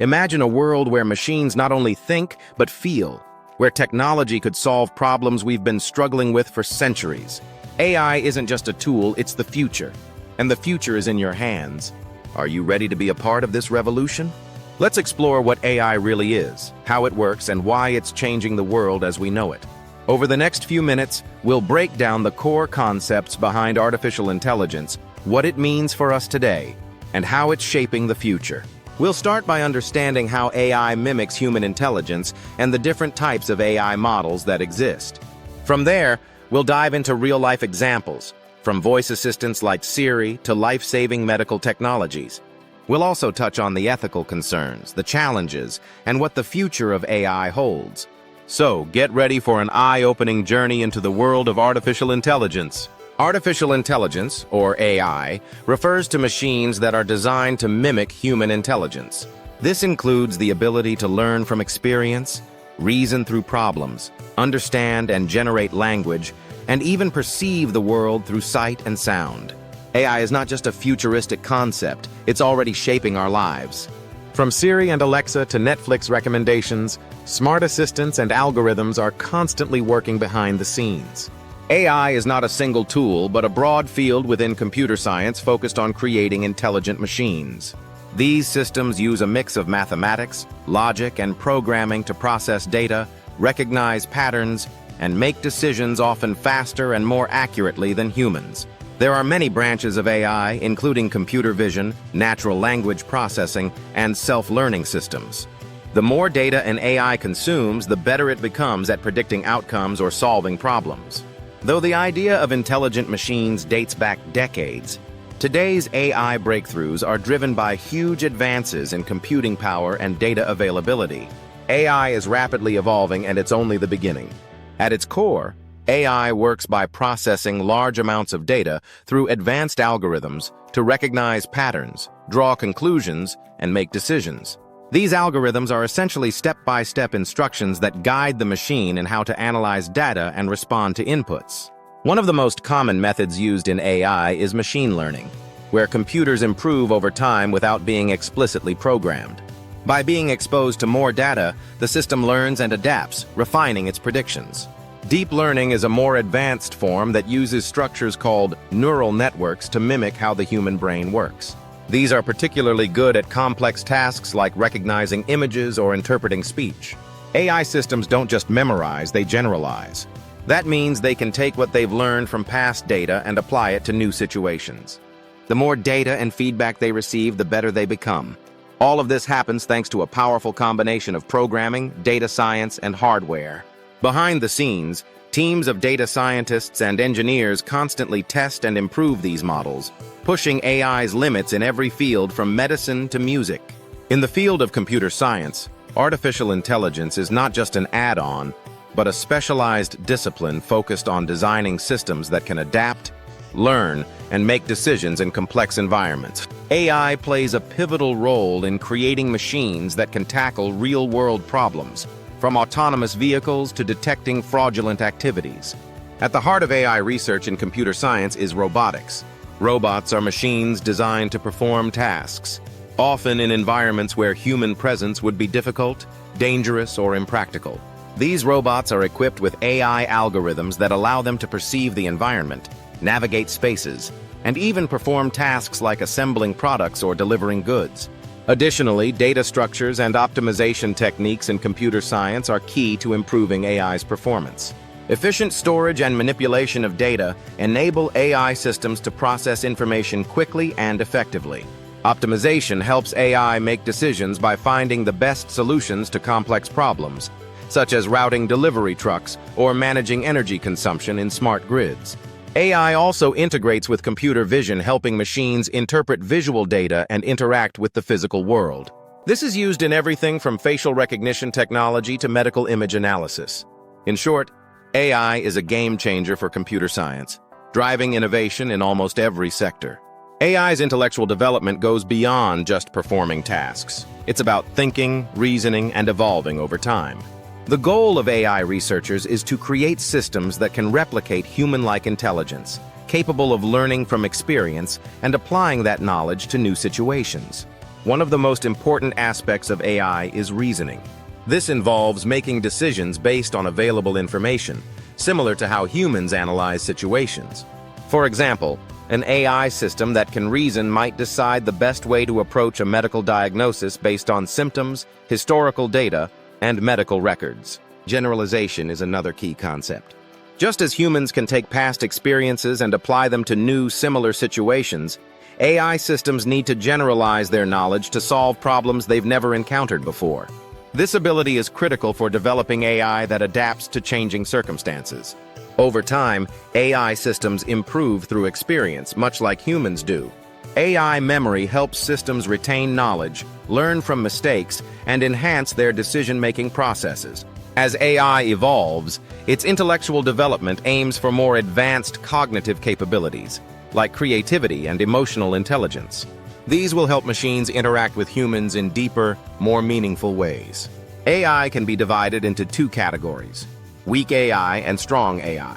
Imagine a world where machines not only think, but feel, where technology could solve problems we've been struggling with for centuries. AI isn't just a tool, it's the future. And the future is in your hands. Are you ready to be a part of this revolution? Let's explore what AI really is, how it works, and why it's changing the world as we know it. Over the next few minutes, we'll break down the core concepts behind artificial intelligence, what it means for us today, and how it's shaping the future. We'll start by understanding how AI mimics human intelligence and the different types of AI models that exist. From there, we'll dive into real-life examples, from voice assistants like Siri to life-saving medical technologies. We'll also touch on the ethical concerns, the challenges, and what the future of AI holds. So, get ready for an eye-opening journey into the world of artificial intelligence. Artificial intelligence, or AI, refers to machines that are designed to mimic human intelligence. This includes the ability to learn from experience, reason through problems, understand and generate language, and even perceive the world through sight and sound. AI is not just a futuristic concept, it's already shaping our lives. From Siri and Alexa to Netflix recommendations, smart assistants and algorithms are constantly working behind the scenes. AI is not a single tool, but a broad field within computer science focused on creating intelligent machines. These systems use a mix of mathematics, logic, and programming to process data, recognize patterns, and make decisions often faster and more accurately than humans. There are many branches of AI, including computer vision, natural language processing, and self-learning systems. The more data an AI consumes, the better it becomes at predicting outcomes or solving problems. Though the idea of intelligent machines dates back decades, today's AI breakthroughs are driven by huge advances in computing power and data availability. AI is rapidly evolving, and it's only the beginning. At its core, AI works by processing large amounts of data through advanced algorithms to recognize patterns, draw conclusions, and make decisions. These algorithms are essentially step-by-step instructions that guide the machine in how to analyze data and respond to inputs. One of the most common methods used in AI is machine learning, where computers improve over time without being explicitly programmed. By being exposed to more data, the system learns and adapts, refining its predictions. Deep learning is a more advanced form that uses structures called neural networks to mimic how the human brain works. These are particularly good at complex tasks like recognizing images or interpreting speech. AI systems don't just memorize, they generalize. That means they can take what they've learned from past data and apply it to new situations. The more data and feedback they receive, the better they become. All of this happens thanks to a powerful combination of programming, data science, and hardware. Behind the scenes, teams of data scientists and engineers constantly test and improve these models, pushing AI's limits in every field from medicine to music. In the field of computer science, artificial intelligence is not just an add-on, but a specialized discipline focused on designing systems that can adapt, learn, and make decisions in complex environments. AI plays a pivotal role in creating machines that can tackle real-world problems, from autonomous vehicles to detecting fraudulent activities. At the heart of AI research in computer science is robotics. Robots are machines designed to perform tasks, often in environments where human presence would be difficult, dangerous, or impractical. These robots are equipped with AI algorithms that allow them to perceive the environment, navigate spaces, and even perform tasks like assembling products or delivering goods. Additionally, data structures and optimization techniques in computer science are key to improving AI's performance. Efficient storage and manipulation of data enable AI systems to process information quickly and effectively. Optimization helps AI make decisions by finding the best solutions to complex problems, such as routing delivery trucks or managing energy consumption in smart grids. AI also integrates with computer vision, helping machines interpret visual data and interact with the physical world. This is used in everything from facial recognition technology to medical image analysis. In short, AI is a game changer for computer science, driving innovation in almost every sector. AI's intellectual development goes beyond just performing tasks. It's about thinking, reasoning, and evolving over time. The goal of AI researchers is to create systems that can replicate human-like intelligence, capable of learning from experience and applying that knowledge to new situations. One of the most important aspects of AI is reasoning. This involves making decisions based on available information, similar to how humans analyze situations. For example, an AI system that can reason might decide the best way to approach a medical diagnosis based on symptoms, historical data, and medical records. Generalization is another key concept. Just as humans can take past experiences and apply them to new, similar situations, AI systems need to generalize their knowledge to solve problems they've never encountered before. This ability is critical for developing AI that adapts to changing circumstances. Over time, AI systems improve through experience, much like humans do. AI memory helps systems retain knowledge, learn from mistakes, and enhance their decision-making processes. As AI evolves, its intellectual development aims for more advanced cognitive capabilities, like creativity and emotional intelligence. These will help machines interact with humans in deeper, more meaningful ways. AI can be divided into two categories: weak AI and strong AI.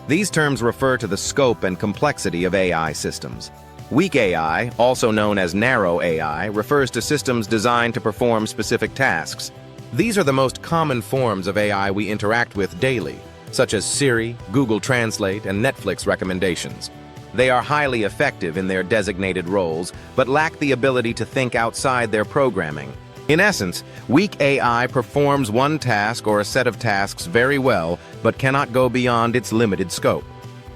These terms refer to the scope and complexity of AI systems. Weak AI, also known as narrow AI, refers to systems designed to perform specific tasks. These are the most common forms of AI we interact with daily, such as Siri, Google Translate, and Netflix recommendations. They are highly effective in their designated roles, but lack the ability to think outside their programming. In essence, weak AI performs one task or a set of tasks very well, but cannot go beyond its limited scope.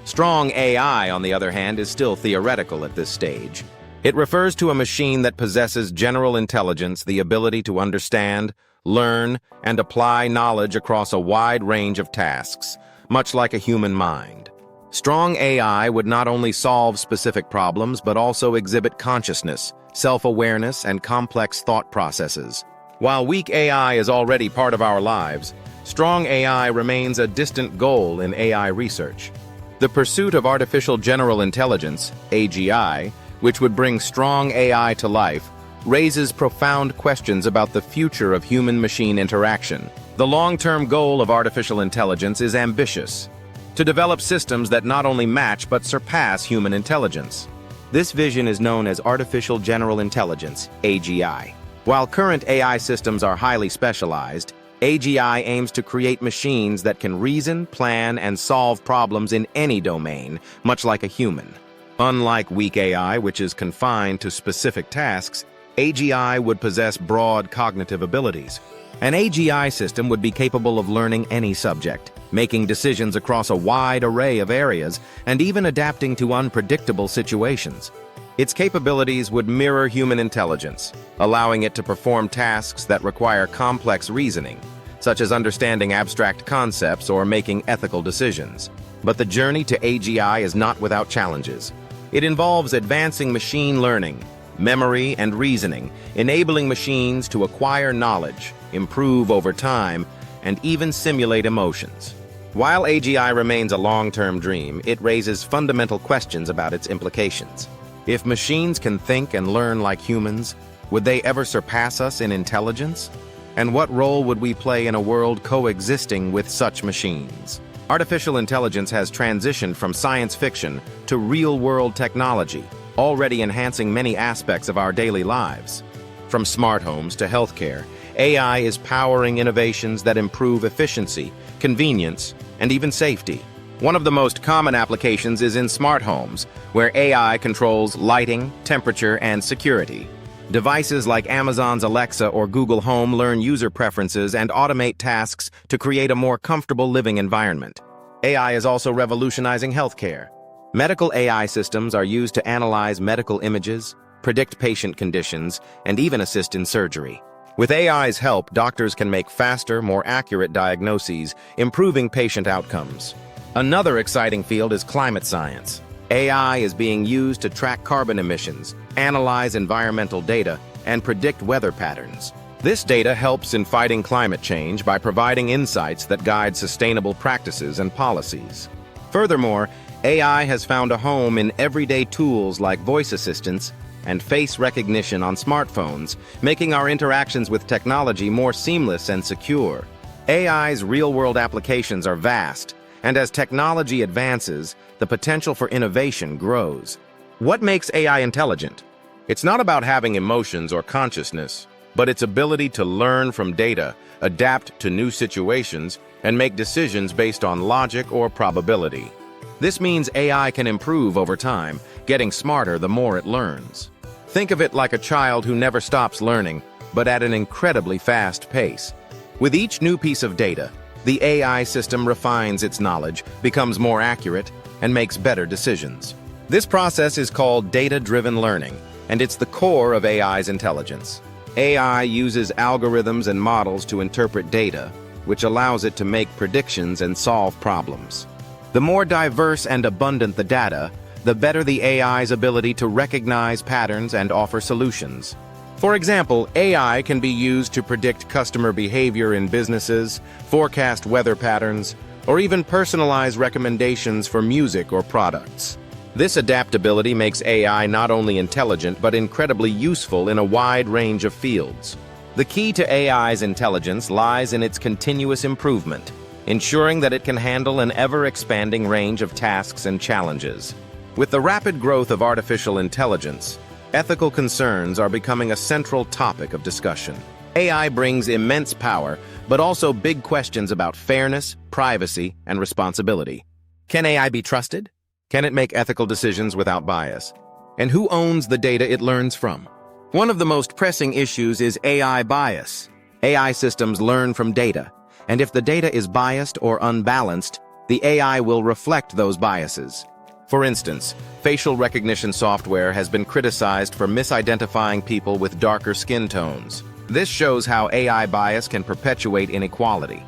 Strong AI, on the other hand, is still theoretical at this stage. It refers to a machine that possesses general intelligence, the ability to understand, learn, and apply knowledge across a wide range of tasks, much like a human mind. Strong AI would not only solve specific problems, but also exhibit consciousness, self-awareness, and complex thought processes. While weak AI is already part of our lives, strong AI remains a distant goal in AI research. The pursuit of artificial general intelligence, AGI, which would bring strong AI to life, raises profound questions about the future of human-machine interaction. The long-term goal of artificial intelligence is ambitious: to develop systems that not only match but surpass human intelligence. This vision is known as artificial general intelligence, AGI. While current AI systems are highly specialized, AGI aims to create machines that can reason, plan, and solve problems in any domain, much like a human. Unlike weak AI, which is confined to specific tasks, AGI would possess broad cognitive abilities. An AGI system would be capable of learning any subject, making decisions across a wide array of areas, and even adapting to unpredictable situations. Its capabilities would mirror human intelligence, allowing it to perform tasks that require complex reasoning, such as understanding abstract concepts or making ethical decisions. But the journey to AGI is not without challenges. It involves advancing machine learning, memory, and reasoning, enabling machines to acquire knowledge, improve over time, and even simulate emotions. While AGI remains a long-term dream, it raises fundamental questions about its implications. If machines can think and learn like humans, would they ever surpass us in intelligence? And what role would we play in a world coexisting with such machines? Artificial intelligence has transitioned from science fiction to real-world technology, already enhancing many aspects of our daily lives. From smart homes to healthcare, AI is powering innovations that improve efficiency, convenience, and even safety. One of the most common applications is in smart homes, where AI controls lighting, temperature, and security. Devices like Amazon's Alexa or Google Home learn user preferences and automate tasks to create a more comfortable living environment. AI is also revolutionizing healthcare. Medical AI systems are used to analyze medical images, predict patient conditions, and even assist in surgery. With AI's help, doctors can make faster, more accurate diagnoses, improving patient outcomes. Another exciting field is climate science. AI is being used to track carbon emissions, analyze environmental data, and predict weather patterns. This data helps in fighting climate change by providing insights that guide sustainable practices and policies. Furthermore, AI has found a home in everyday tools like voice assistants and face recognition on smartphones, making our interactions with technology more seamless and secure. AI's real-world applications are vast, and as technology advances, the potential for innovation grows. What makes AI intelligent? It's not about having emotions or consciousness, but its ability to learn from data, adapt to new situations, and make decisions based on logic or probability. This means AI can improve over time, getting smarter the more it learns. Think of it like a child who never stops learning, but at an incredibly fast pace. With each new piece of data, the AI system refines its knowledge, becomes more accurate, and makes better decisions. This process is called data-driven learning, and it's the core of AI's intelligence. AI uses algorithms and models to interpret data, which allows it to make predictions and solve problems. The more diverse and abundant the data, the better the AI's ability to recognize patterns and offer solutions. For example, AI can be used to predict customer behavior in businesses, forecast weather patterns, or even personalize recommendations for music or products. This adaptability makes AI not only intelligent but incredibly useful in a wide range of fields. The key to AI's intelligence lies in its continuous improvement, ensuring that it can handle an ever-expanding range of tasks and challenges. With the rapid growth of artificial intelligence, ethical concerns are becoming a central topic of discussion. AI brings immense power, but also big questions about fairness, privacy, and responsibility. Can AI be trusted? Can it make ethical decisions without bias? And who owns the data it learns from? One of the most pressing issues is AI bias. AI systems learn from data, and if the data is biased or unbalanced, the AI will reflect those biases. For instance, facial recognition software has been criticized for misidentifying people with darker skin tones. This shows how AI bias can perpetuate inequality.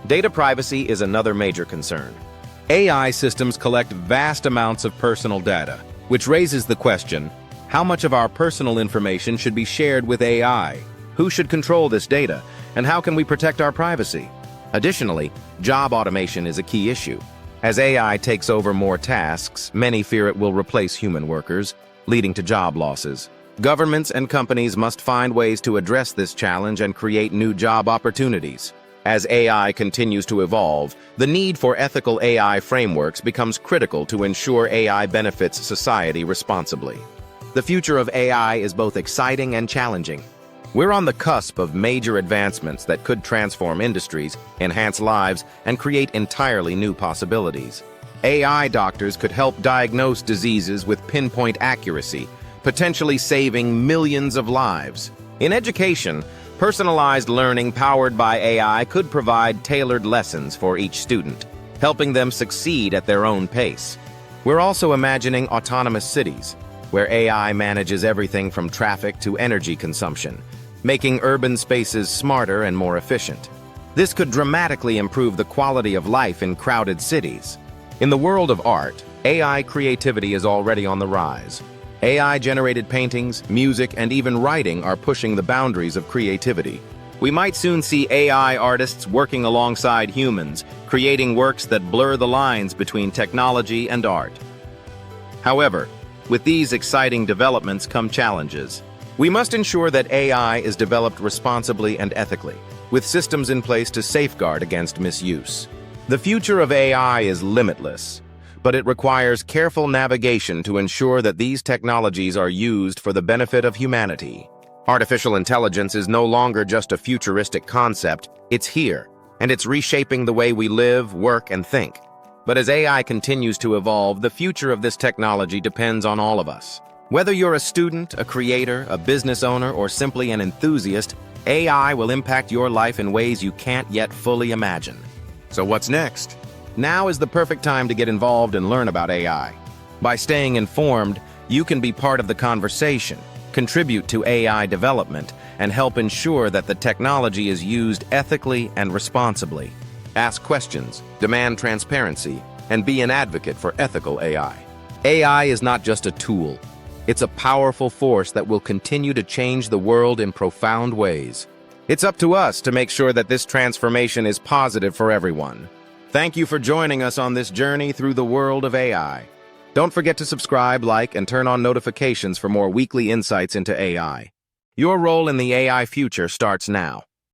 Data privacy is another major concern. AI systems collect vast amounts of personal data, which raises the question, how much of our personal information should be shared with AI? Who should control this data? And how can we protect our privacy? Additionally, job automation is a key issue. As AI takes over more tasks, many fear it will replace human workers, leading to job losses. Governments and companies must find ways to address this challenge and create new job opportunities. As AI continues to evolve, the need for ethical AI frameworks becomes critical to ensure AI benefits society responsibly. The future of AI is both exciting and challenging. We're on the cusp of major advancements that could transform industries, enhance lives, and create entirely new possibilities. AI doctors could help diagnose diseases with pinpoint accuracy, potentially saving millions of lives. In education, personalized learning powered by AI could provide tailored lessons for each student, helping them succeed at their own pace. We're also imagining autonomous cities, where AI manages everything from traffic to energy consumption, making urban spaces smarter and more efficient. This could dramatically improve the quality of life in crowded cities. In the world of art, AI creativity is already on the rise. AI-generated paintings, music, and even writing are pushing the boundaries of creativity. We might soon see AI artists working alongside humans, creating works that blur the lines between technology and art. However, with these exciting developments come challenges. We must ensure that AI is developed responsibly and ethically, with systems in place to safeguard against misuse. The future of AI is limitless, but it requires careful navigation to ensure that these technologies are used for the benefit of humanity. Artificial intelligence is no longer just a futuristic concept, it's here, and it's reshaping the way we live, work, and think. But as AI continues to evolve, the future of this technology depends on all of us. Whether you're a student, a creator, a business owner, or simply an enthusiast, AI will impact your life in ways you can't yet fully imagine. So what's next? Now is the perfect time to get involved and learn about AI. By staying informed, you can be part of the conversation, contribute to AI development, and help ensure that the technology is used ethically and responsibly. Ask questions, demand transparency, and be an advocate for ethical AI. AI is not just a tool. It's a powerful force that will continue to change the world in profound ways. It's up to us to make sure that this transformation is positive for everyone. Thank you for joining us on this journey through the world of AI. Don't forget to subscribe, like, and turn on notifications for more weekly insights into AI. Your role in the AI future starts now.